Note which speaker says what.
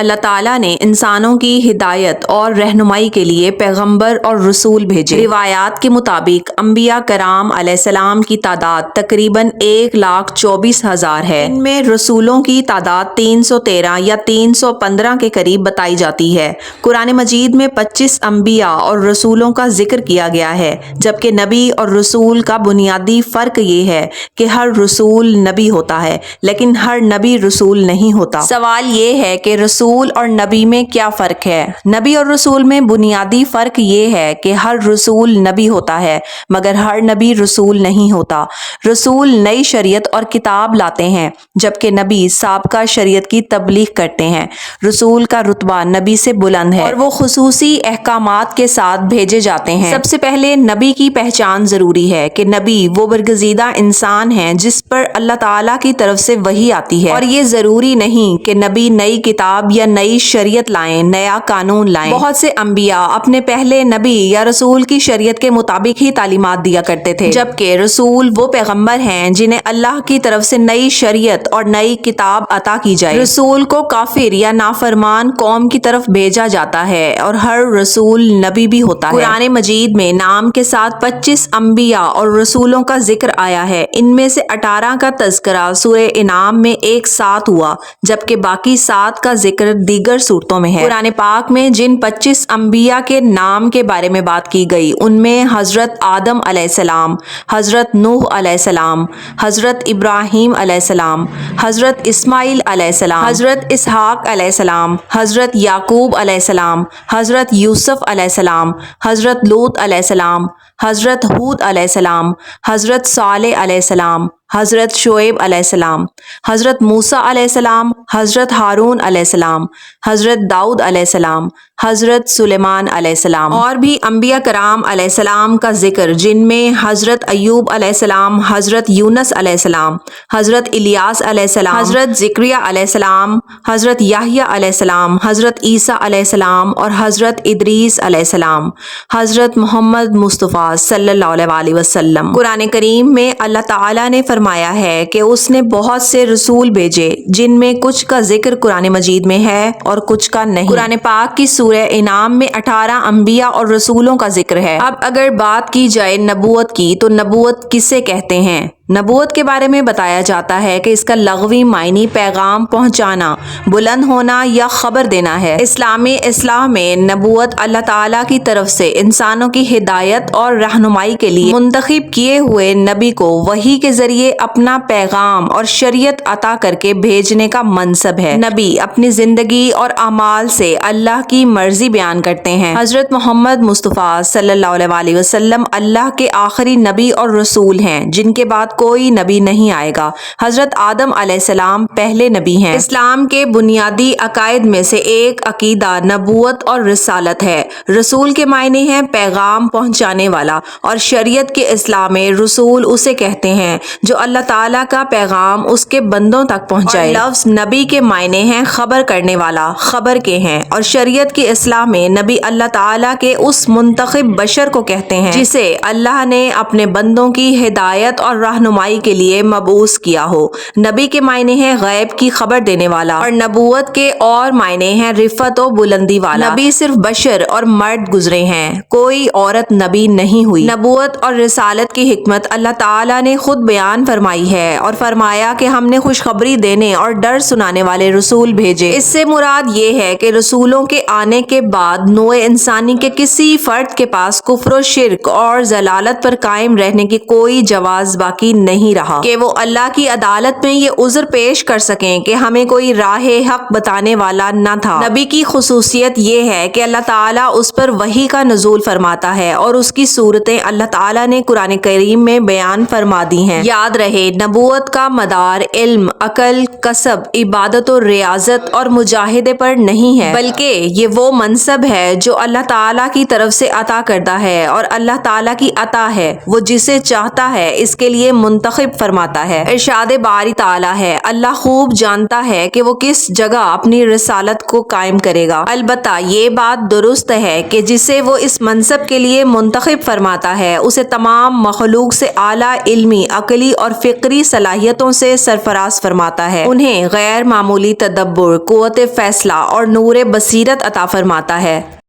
Speaker 1: اللہ تعالیٰ نے انسانوں کی ہدایت اور رہنمائی کے لیے پیغمبر اور رسول بھیجے۔ روایات کے مطابق انبیاء کرام علیہ السلام کی تعداد تقریباً 1,24,000 ہے۔ ان میں رسولوں کی تعداد 313 یا 315 کے قریب بتائی جاتی ہے۔ قرآن مجید میں 25 انبیاء اور رسولوں کا ذکر کیا گیا ہے، جبکہ نبی اور رسول کا بنیادی فرق یہ ہے کہ ہر رسول نبی ہوتا ہے لیکن ہر نبی رسول نہیں ہوتا۔ سوال یہ ہے کہ رسول اور نبی میں کیا فرق ہے؟ نبی اور رسول میں بنیادی فرق یہ ہے کہ ہر رسول نبی ہوتا ہے مگر ہر نبی رسول نہیں ہوتا۔ رسول نئی شریعت اور کتاب لاتے ہیں جبکہ نبی سابقہ شریعت کی تبلیغ کرتے ہیں۔ رسول کا رتبہ نبی سے بلند ہے اور وہ خصوصی احکامات کے ساتھ بھیجے جاتے ہیں۔ سب سے پہلے نبی کی پہچان ضروری ہے کہ نبی وہ برگزیدہ انسان ہیں جس پر اللہ تعالیٰ کی طرف سے وحی آتی ہے، اور یہ ضروری نہیں کہ نبی نئی کتاب یا نئی شریعت لائیں، نیا قانون لائیں۔ بہت سے انبیاء اپنے پہلے نبی یا رسول کی شریعت کے مطابق ہی تعلیمات دیا کرتے تھے، جبکہ رسول وہ پیغمبر ہیں جنہیں اللہ کی طرف سے نئی شریعت اور نئی کتاب عطا کی جائے۔ رسول کو کافر یا نافرمان قوم کی طرف بھیجا جاتا ہے اور ہر رسول نبی بھی ہوتا ہے۔ قرآن مجید میں نام کے ساتھ 25 انبیاء اور رسولوں کا ذکر آیا ہے۔ ان میں سے 18 کا تذکرہ سورہ انعام میں ایک ساتھ ہوا جبکہ باقی 7 کا ذکر دیگر صورتوں میں ہے۔ قرآن پاک میں جن 25 انبیاء کے نام کے بارے میں بات کی گئی ان میں حضرت آدم علیہ السلام، حضرت نوح علیہ السلام، حضرت ابراہیم علیہ السلام، حضرت اسماعیل علیہ السلام، حضرت اسحاق علیہ السلام، حضرت یعقوب علیہ السلام، حضرت یوسف علیہ السلام، حضرت لوط علیہ السلام، حضرت ہود علیہ السلام، حضرت صالح علیہ السلام، حضرت شعیب علیہ السلام، حضرت موسیٰ علیہ السلام، حضرت ہارون علیہ السلام، حضرت داؤد علیہ السلام، حضرت سلیمان علیہ السلام، اور بھی انبیاء کرام علیہ السلام کا ذکر جن میں حضرت ایوب علیہ السلام، حضرت یونس علیہ السلام، حضرت الیاس علیہ السلام، حضرت زکریا علیہ السلام، حضرت یحییٰ علیہ السلام، حضرت عیسیٰ علیہ السلام اور حضرت ادریس علیہ السلام، حضرت محمد مصطفیٰ صلی اللہ علیہ وسلم۔ قرآن کریم میں اللہ تعالیٰ نے فرمایا ہے کہ اس نے بہت سے رسول بھیجے جن میں کچھ کا ذکر قرآن مجید میں ہے اور کچھ کا نہیں۔ قرآن پاک کی سورہ انعام میں 18 انبیاء اور رسولوں کا ذکر ہے۔ اب اگر بات کی جائے نبوت کی تو نبوت کسے کہتے ہیں؟ نبوت کے بارے میں بتایا جاتا ہے کہ اس کا لغوی معنی پیغام پہنچانا، بلند ہونا یا خبر دینا ہے۔ اسلامی اصطلاح میں نبوت اللہ تعالیٰ کی طرف سے انسانوں کی ہدایت اور رہنمائی کے لیے منتخب کیے ہوئے نبی کو وحی کے ذریعے اپنا پیغام اور شریعت عطا کر کے بھیجنے کا منصب ہے۔ نبی اپنی زندگی اور اعمال سے اللہ کی مرضی بیان کرتے ہیں۔ حضرت محمد مصطفیٰ صلی اللہ علیہ وسلم اللہ کے آخری نبی اور رسول ہیں جن کے بعد کوئی نبی نہیں آئے گا۔ حضرت آدم علیہ السلام پہلے نبی ہیں۔ اسلام کے بنیادی عقائد میں سے ایک عقیدہ نبوت اور رسالت ہے۔ رسول کے معنی ہیں پیغام پہنچانے والا، اور شریعت کے اصطلاح میں رسول اسے کہتے ہیں جو اللہ تعالیٰ کا پیغام اس کے بندوں تک پہنچائے۔ اور لفظ نبی کے معنی ہیں خبر کرنے والا، خبر کے ہیں، اور شریعت کی اصطلاح میں نبی اللہ تعالیٰ کے اس منتخب بشر کو کہتے ہیں جسے اللہ نے اپنے بندوں کی ہدایت اور رہنمائی کے لیے مبعوث کیا ہو۔ نبی کے معنی ہیں غیب کی خبر دینے والا، اور نبوت کے اور معنی ہیں رفعت و بلندی والا۔ نبی صرف بشر اور مرد گزرے ہیں، کوئی عورت نبی نہیں ہوئی۔ نبوت اور رسالت کی حکمت اللہ تعالیٰ نے خود بیان فرمائی ہے اور فرمایا کہ ہم نے خوشخبری دینے اور ڈر سنانے والے رسول بھیجے۔ اس سے مراد یہ ہے کہ رسولوں کے آنے کے بعد نوع انسانی کے کسی فرد کے پاس کفر و شرک اور ضلالت پر قائم رہنے کی کوئی جواز باقی نہیں رہا کہ وہ اللہ کی عدالت میں یہ عذر پیش کر سکیں کہ ہمیں کوئی راہ حق بتانے والا نہ تھا۔ نبی کی خصوصیت یہ ہے کہ اللہ تعالیٰ اس پر وحی کا نزول فرماتا ہے اور اس کی صورتیں اللہ تعالیٰ نے قرآن کریم میں بیان فرما دی ہیں۔ یاد رہے، نبوت کا مدار علم، عقل، کسب، عبادت و ریاضت اور مجاہدے پر نہیں ہے، بلکہ یہ وہ منصب ہے جو اللہ تعالیٰ کی طرف سے عطا کردہ ہے، اور اللہ تعالیٰ کی عطا ہے۔ وہ جسے چاہتا ہے اس کے لیے منتخب فرماتا ہے۔ ارشاد باری تعالیٰ ہے، اللہ خوب جانتا ہے کہ وہ کس جگہ اپنی رسالت کو قائم کرے گا۔ البتہ یہ بات درست ہے کہ جسے وہ اس منصب کے لیے منتخب فرماتا ہے اسے تمام مخلوق سے اعلیٰ علمی، عقلی اور فکری صلاحیتوں سے سرفراز فرماتا ہے، انہیں غیر معمولی تدبر، قوت فیصلہ اور نور بصیرت عطا فرماتا ہے۔